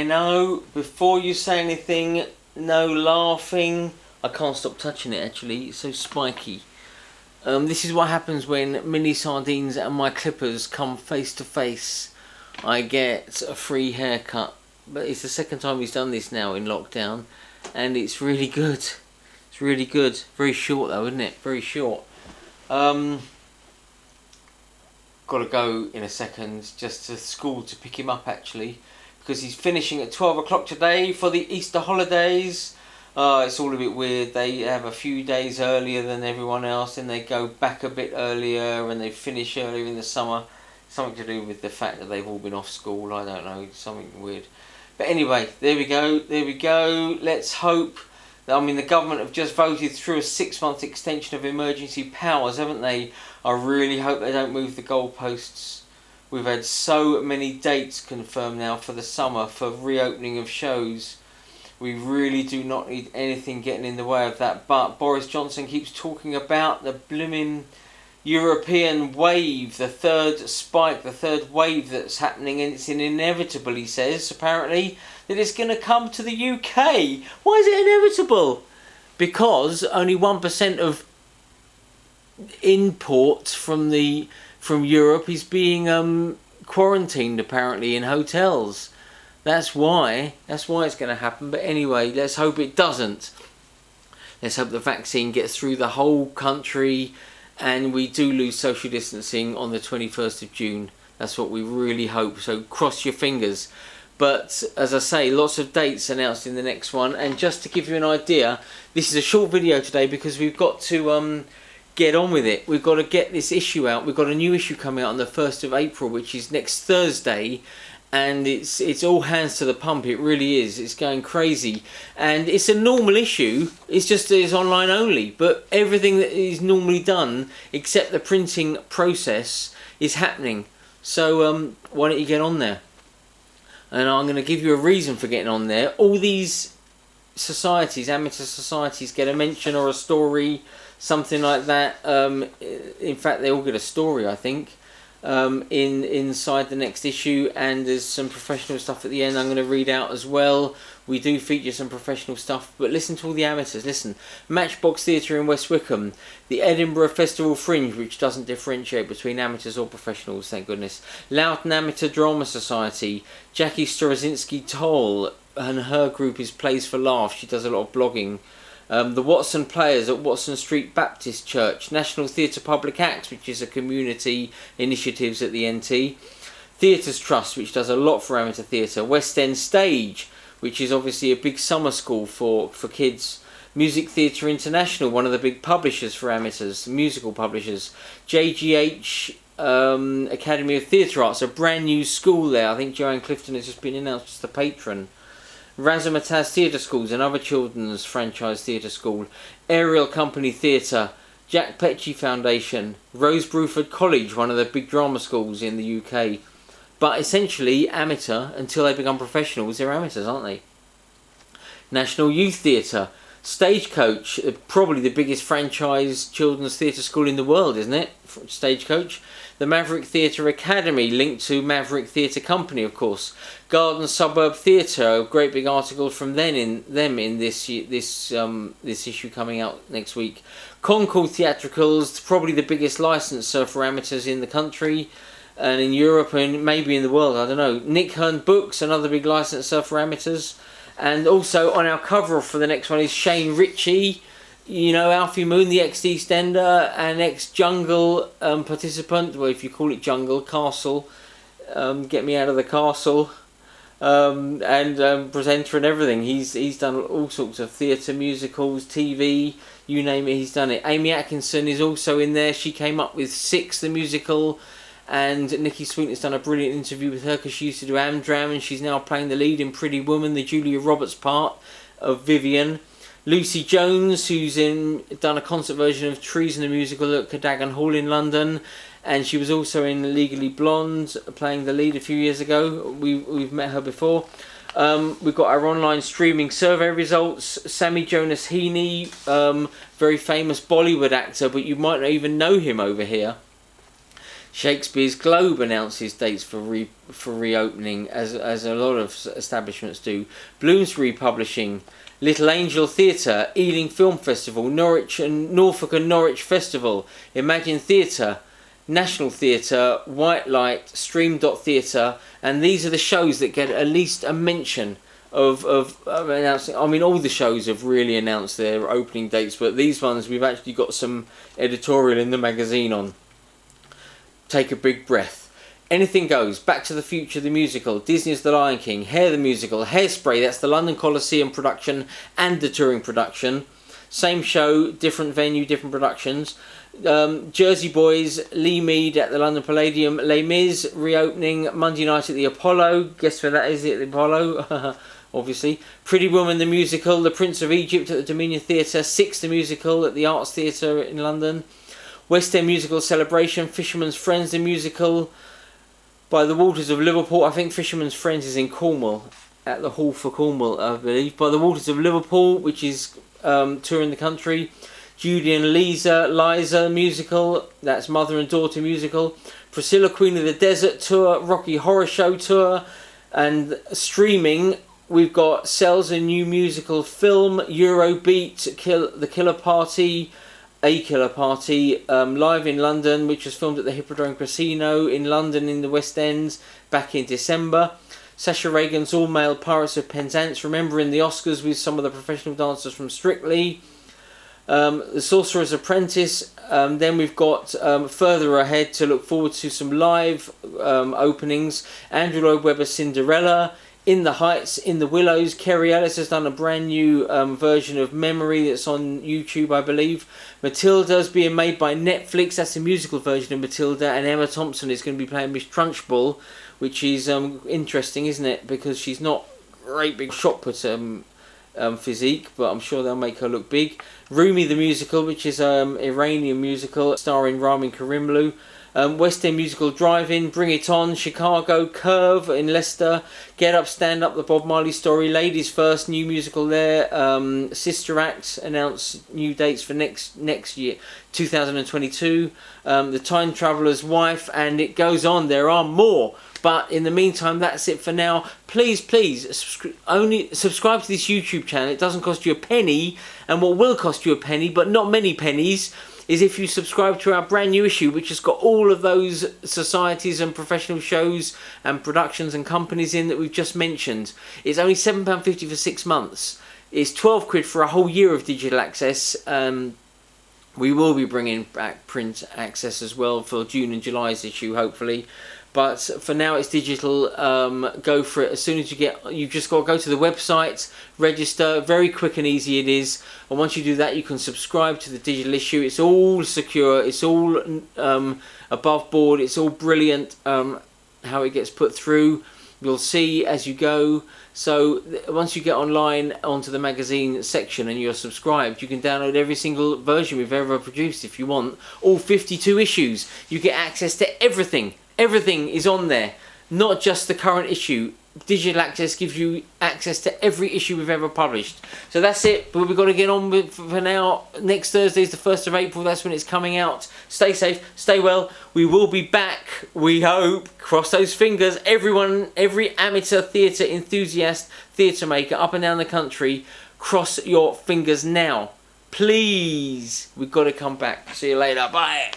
I know, before you say anything, no laughing. I can't stop touching it actually, it's so spiky. This is what happens when Mini Sardines and my clippers come face to face. I get a free haircut. But it's the second time he's done this now in lockdown, and it's really good. It's really good. Very short though, isn't it? Very short. Got to go in a second just to school to pick him up actually, because he's finishing at 12 o'clock today for the Easter holidays. It's all a bit weird. They have a few days earlier than everyone else, and they go back a bit earlier, and they finish earlier in the summer. Something to do with the fact that they've all been off school. I don't know. Something weird. But anyway, there we go. There we go. Let's hope. I mean, the government have just voted through a 6-month extension of emergency powers, haven't they? I really hope they don't move the goalposts. We've had so many dates confirmed now for the summer for reopening of shows. We really do not need anything getting in the way of that. But Boris Johnson keeps talking about the blooming European wave, the third spike, the third wave that's happening, and it's inevitable, he says, apparently, that it's going to come to the UK. Why is it inevitable? Because only 1% of imports from Europe is being quarantined, apparently, in hotels. That's why it's going to happen. But anyway, let's hope it doesn't. Let's hope the vaccine gets through the whole country and we do lose social distancing on the 21st of June. That's what we really hope. So cross your fingers. But as I say, lots of dates announced in the next one. And just to give you an idea, this is a short video today because we've got to get on with it. We've got to get this issue out. We've got a new issue coming out on the 1st of April, which is next Thursday. And it's all hands to the pump. It really is. It's going crazy, and it's a normal issue. It's just that it's online only, but everything that is normally done, except the printing process, is happening. So why don't you get on there? And I'm going to give you a reason for getting on there. All these societies, amateur societies, get a mention or a story, something like that. In fact, they all get a story, I think. Inside the next issue, and there's some professional stuff at the end I'm going to read out as well. We do feature some professional stuff, but listen to all the amateurs. Listen, Matchbox Theatre in West Wickham, the Edinburgh Festival Fringe, which doesn't differentiate between amateurs or professionals, thank goodness. Loughton Amateur Drama Society, Jackie Straczynski-Toll, and her group is Plays for Laughs. She does a lot of blogging. The Watson Players at Watson Street Baptist Church, National Theatre Public Acts, which is a community initiatives at the NT, Theatres Trust, which does a lot for amateur theatre, West End Stage, which is obviously a big summer school for kids, Music Theatre International, one of the big publishers for amateurs, musical publishers, JGH Academy of Theatre Arts, a brand new school there. I think Joanne Clifton has just been announced as the patron. Razzmatazz Theatre Schools, another children's franchise theatre school, Ariel Company Theatre, Jack Petchey Foundation, Rose Bruford College, one of the big drama schools in the UK. But essentially, amateur, until they become professionals, they're amateurs, aren't they? National Youth Theatre, Stagecoach, probably the biggest franchise children's theatre school in the world, isn't it? Stagecoach. The Maverick Theatre Academy, linked to Maverick Theatre Company, of course. Garden Suburb Theatre, a great big article from them in this issue coming out next week. Concord Theatricals, probably the biggest licensor for amateurs in the country and in Europe and maybe in the world, I don't know. Nick Hearn Books, another big licensor for amateurs. And also on our cover for the next one is Shane Ritchie. You know, Alfie Moon, the ex-EastEnder and ex-Jungle participant. Well, if you call it Jungle, Castle. Get Me Out of the Castle. And presenter and everything. He's done all sorts of theatre, musicals, TV, you name it, he's done it. Amy Atkinson is also in there. She came up with Six, the musical. And Nikki Sweetness done a brilliant interview with her because she used to do Am-dram, and she's now playing the lead in Pretty Woman, the Julia Roberts part of Vivian. Lucy Jones, who's done a concert version of Treason, the musical at Cadogan Hall in London, and she was also in Legally Blonde, playing the lead a few years ago. We've met her before. We've got our online streaming survey results. Sammy Jonas Heaney, very famous Bollywood actor, but you might not even know him over here. Shakespeare's Globe announces dates for reopening, as a lot of establishments do. Bloomsbury Publishing, Little Angel Theatre, Ealing Film Festival, Norwich and Norfolk and Norwich Festival, Imagine Theatre, National Theatre, White Light, Stream.Theatre, and these are the shows that get at least a mention of announcing. I mean, all the shows have really announced their opening dates, but these ones we've actually got some editorial in the magazine on. Take a big breath. Anything Goes, Back to the Future the musical, Disney's The Lion King, Hair the musical, Hairspray, that's the London Coliseum production and the touring production. Same show, different venue, different productions. Jersey Boys, Lee Mead at the London Palladium, Les Mis reopening Monday night at the Apollo. Guess where that is, at the Apollo? Obviously. Pretty Woman the musical, The Prince of Egypt at the Dominion Theatre, Six the musical at the Arts Theatre in London. West End Musical Celebration, Fisherman's Friends the musical, By the Waters of Liverpool. I think Fisherman's Friends is in Cornwall, at the Hall for Cornwall, I believe. By the Waters of Liverpool, which is touring the country. Judy and Liza musical, that's Mother and Daughter musical. Priscilla Queen of the Desert tour, Rocky Horror Show tour, and streaming we've got Sells a new musical film, Eurobeat, The Killer Party, A Killer Party, live in London, which was filmed at the Hippodrome Casino in London in the West End back in December. Sasha Reagan's all-male Pirates of Penzance, remembering the Oscars with some of the professional dancers from Strictly. The Sorcerer's Apprentice. Then we've got further ahead to look forward to some live openings. Andrew Lloyd Webber's Cinderella, In the Heights, In the Willows. Kerry Ellis has done a brand new version of Memory that's on YouTube, I believe. Matilda's being made by Netflix. That's a musical version of Matilda, and Emma Thompson is going to be playing Miss Trunchbull, which is interesting, isn't it? Because she's not great big shot put physique, but I'm sure they'll make her look big. Rumi the musical, which is Iranian musical starring Ramin Karimloo. West End musical Drive-In, Bring It On, Chicago, Curve in Leicester, Get Up, Stand Up, the Bob Marley Story, Ladies First, new musical there. Sister Act announced new dates for next year, 2022. The Time Traveller's Wife, and it goes on. There are more. But in the meantime, that's it for now. Please, only subscribe to this YouTube channel. It doesn't cost you a penny. And what will cost you a penny, but not many pennies, is if you subscribe to our brand new issue, which has got all of those societies and professional shows and productions and companies in that we've just mentioned. It's only £7.50 for 6 months. It's £12 for a whole year of digital access. We will be bringing back print access as well for June and July's issue, hopefully. But for now, it's digital. Go for it as soon as you've just got to go to the website, register. Very quick and easy it is. And once you do that, you can subscribe to the digital issue. It's all secure. It's all above board. It's all brilliant how it gets put through. You'll see as you go. So once you get online onto the magazine section and you're subscribed, you can download every single version we've ever produced if you want. All 52 issues. You get access to everything. Everything is on there, not just the current issue. Digital access gives you access to every issue we've ever published. So that's it, but we've got to get on with for now. Next Thursday is the 1st of April, that's when it's coming out. Stay safe, stay well. We will be back, we hope. Cross those fingers. Everyone, every amateur theatre enthusiast, theatre maker up and down the country, cross your fingers now. Please, we've got to come back. See you later, bye.